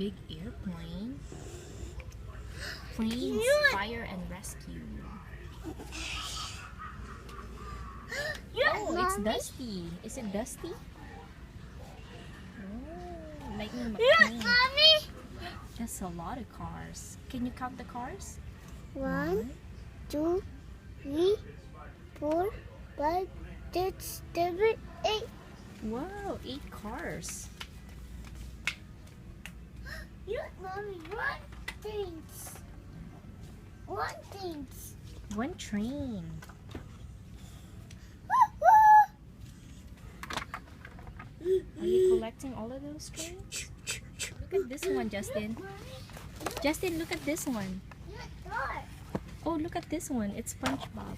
big airplane. Planes, fire and rescue. Oh, it's dusty. Is it dusty? Oh, Lightning McQueen. That's a lot of cars. Can you count the cars? 1, 2, 3, 4, 5, 6, 7, 8. Wow, 8 cars. Look, Mommy, one things. One things. One train. Are you collecting all of those trains? Look at this one, Justin. Justin, look at this one. Oh, look at this one. It's Spongebob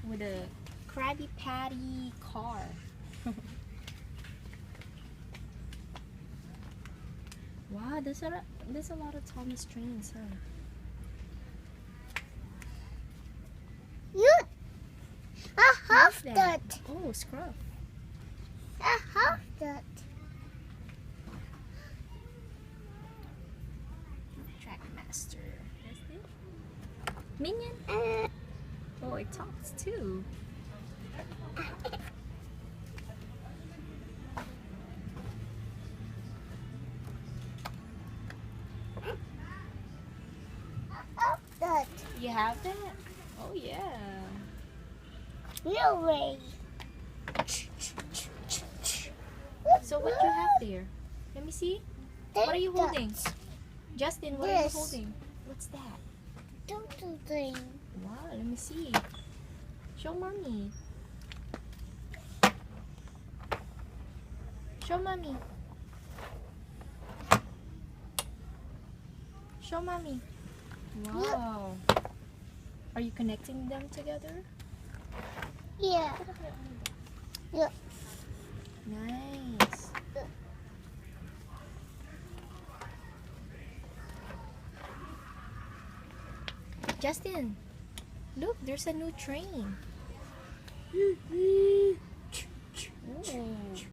with a Krabby Patty car. Wow, there's a lot of Thomas trains, huh? Look, I have What's that. Oh, Scruff. I have that. Trackmaster. That's it. Minion. Oh, it talks too. That. You have that? Oh yeah. No way. So what you have there? Let me see. What are you holding? Justin, what are you This. holding? What's that? Total thing. Wow, let me see. Show mommy. Show mommy. Show mommy. Wow. Are you connecting them together? Yeah. Yeah. Nice. Justin, look, there's a new train. Ooh.